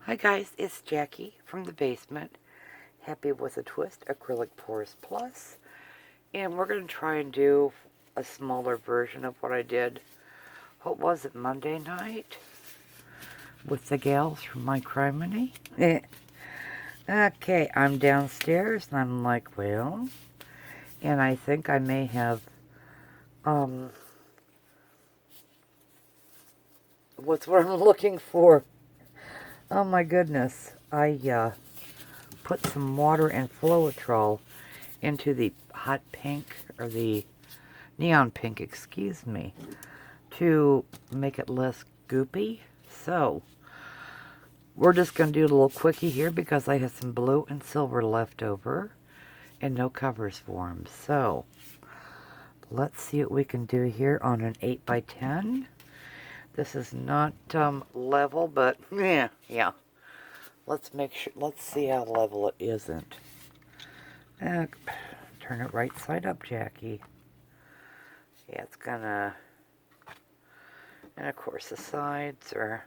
Hi guys, it's Jackie from the basement. Happy with a Twist Acrylic Porous Plus. And we're going to try and do a smaller version of what I did, what was it, Monday night? With the gals from my criminy. Okay, I'm downstairs and I'm like, well, and I think I may have, what's what I'm looking for? Oh my goodness. I put some water and Floetrol into the hot pink, or the neon pink, excuse me, to make it less goopy. So, we're just going to do a little quickie here because I have some blue and silver left over and no covers for them. So, let's see what we can do here on an 8x10. This is not level, but yeah. Let's make sure. Let's see how level it isn't. Turn it right side up, Jackie. Yeah, it's gonna. And of course, the sides are.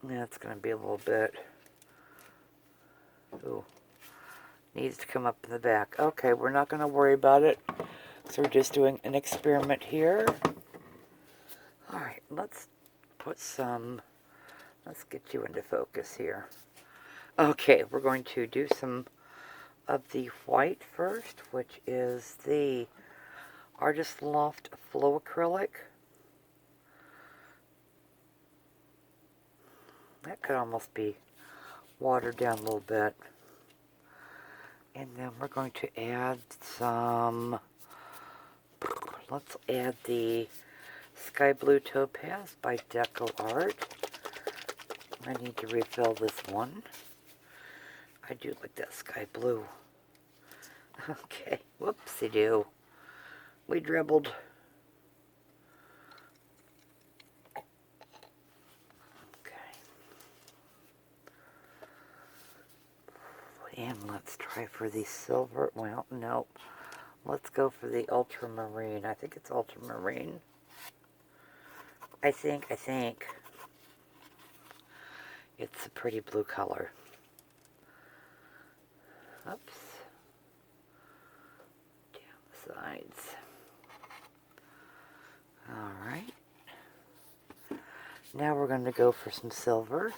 Yeah, it's gonna be a little bit. Ooh, needs to come up in the back. Okay, we're not gonna worry about it. So we're just doing an experiment here. All right, let's put some. Let's get you into focus here. Okay, we're going to do some of the white first, which is the Artist Loft Flow Acrylic. That could almost be watered down a little bit. And then we're going to add some, let's add the Sky Blue Topaz by Deco Art. I need to refill this one. I do like that sky blue. Okay, whoopsie-doo. We dribbled. Okay. And let's try for the silver. Well, nope. Let's go for the ultramarine. I think it's ultramarine. I think. It's a pretty blue color. Oops. Down the sides. Alright. Now we're going to go for some silver.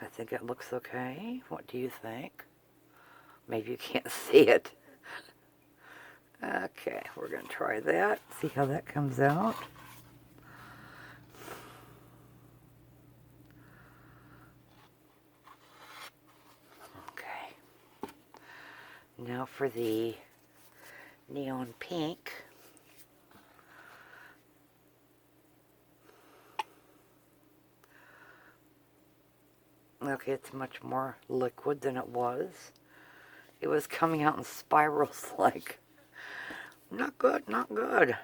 I think it looks okay. What do you think? Maybe you can't see it. Okay, we're going to try that. See how that comes out. Okay. Now for the neon pink. Okay, it's much more liquid than it was. It was coming out in spirals like, not good, not good.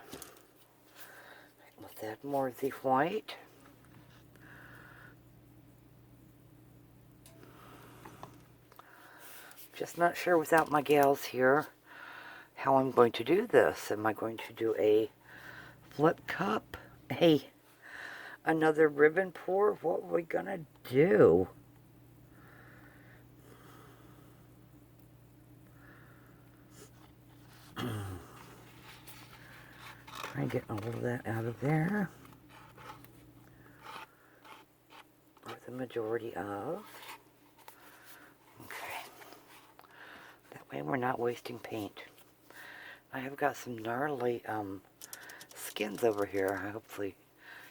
Let's add more of the white. Just not sure without my gals here how I'm going to do this. Am I going to do a flip cup? Another ribbon pour? What are we gonna do? Try and get all of that out of there. Or the majority of. Okay. That way we're not wasting paint. I have got some gnarly skins over here. Hopefully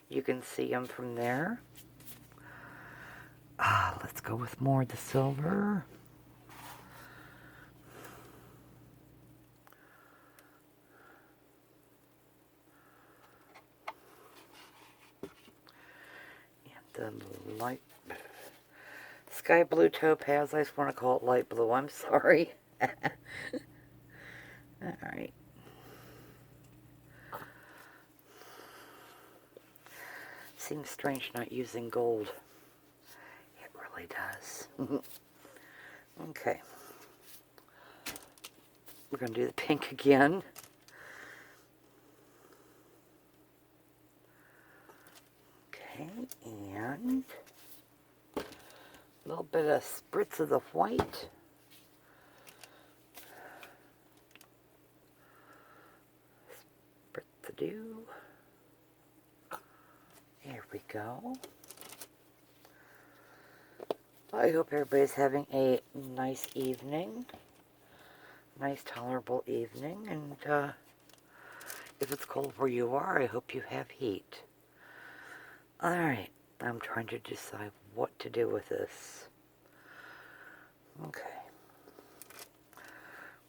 you can see them from there. Let's go with more of the silver. And the light Sky Blue Topaz. I just want to call it light blue. I'm sorry. Alright. Seems strange not using gold. It really does. Okay. We're going to do the pink again. Okay, and a little bit of spritz of the white. Spritz the dew. There we go. I hope everybody's having a nice evening. Nice, tolerable evening. And if it's cold where you are, I hope you have heat. Alright, I'm trying to decide what to do with this. Okay.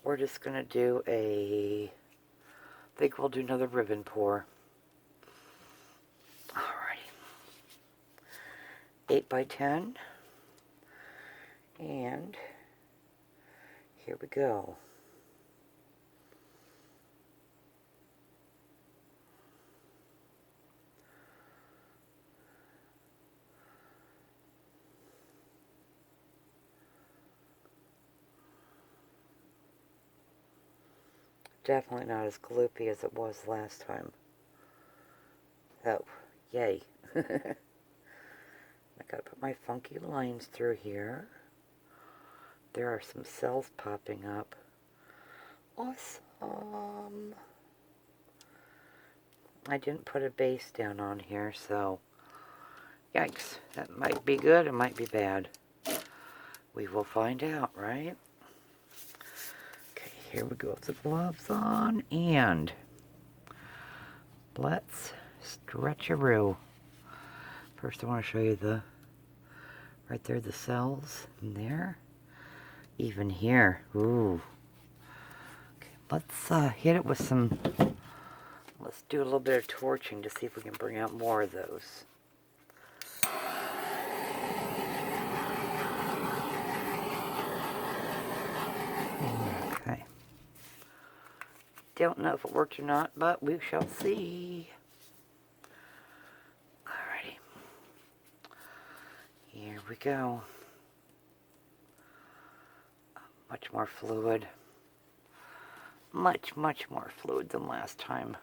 We're just going to do I think we'll do another ribbon pour. Alrighty. 8 by 10. And here we go. Definitely not as gloopy as it was last time. Oh, yay. I gotta put my funky lines through here. There are some cells popping up. Awesome. I didn't put a base down on here, so yikes. That might be good, it might be bad. We will find out, right? Okay, here we go with the gloves on, and let's stretch-a-roo. First I want to show you right there, the cells in there. Even here, ooh. Okay, let's hit it with some, let's do a little bit of torching to see if we can bring out more of those. Okay. Don't know if it worked or not, but we shall see. Alrighty. Here we go. Much more fluid. Much, much more fluid than last time.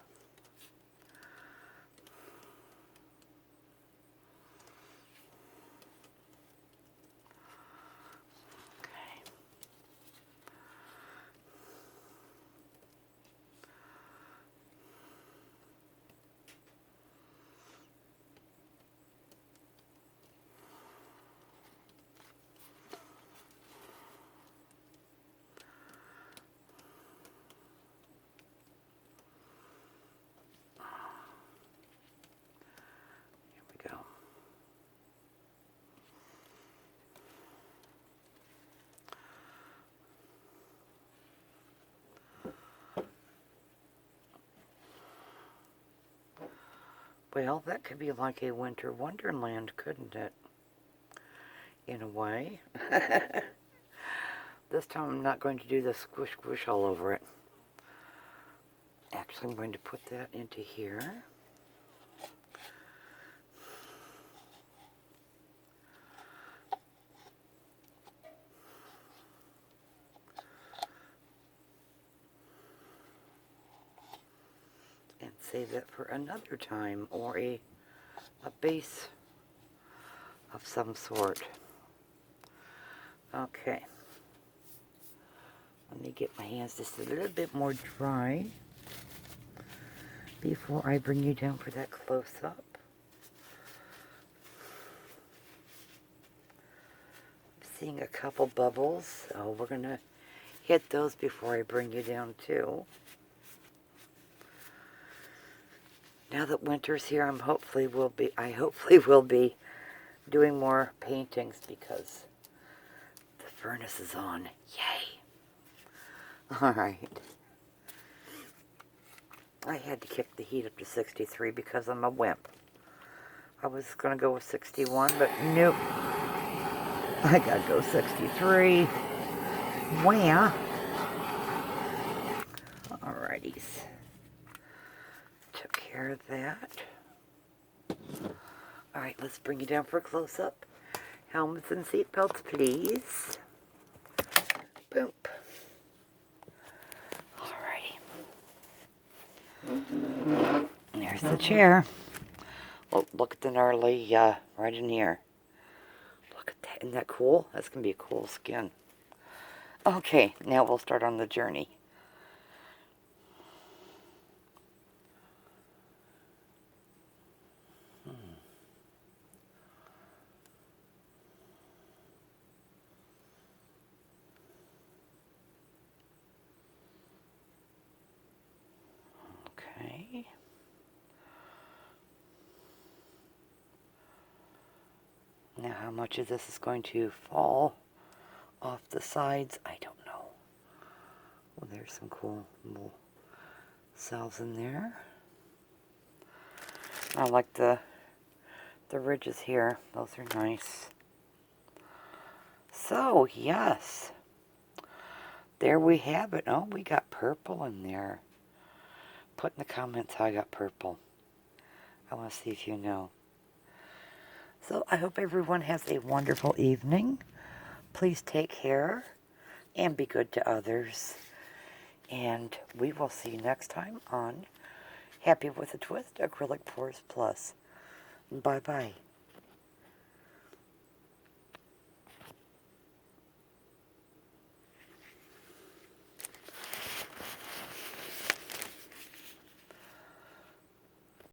Well, that could be like a winter wonderland, couldn't it? In a way. This time I'm not going to do the squish squish all over it. Actually, I'm going to put that into here. And save that for another time, or a base of some sort. Okay. Let me get my hands just a little bit more dry before I bring you down for that close-up. Seeing a couple bubbles, so we're going to hit those before I bring you down too. Now that winter's here, I hopefully will be doing more paintings because the furnace is on. Yay! Alright. I had to kick the heat up to 63 because I'm a wimp. I was going to go with 61, but nope. I gotta go 63. Where? Alrighties. Took care of that. Alright, let's bring you down for a close-up. Helmets and seatbelts, please. Boom. There's the chair. Look at the gnarly right in here. Look at that. Isn't that cool? That's going to be a cool skin. Okay, now we'll start on the journey. Okay. Now how much of this is going to fall off the sides, I don't know. Well, there's some cool little cells in there. I like the ridges here. Those are nice. So, yes. There we have it. Oh, we got purple in there. Put in the comments how I got purple. I want to see if you know. So, I hope everyone has a wonderful evening. Please take care and be good to others. And we will see you next time on Happy with a Twist Acrylic Pours Plus. Bye-bye.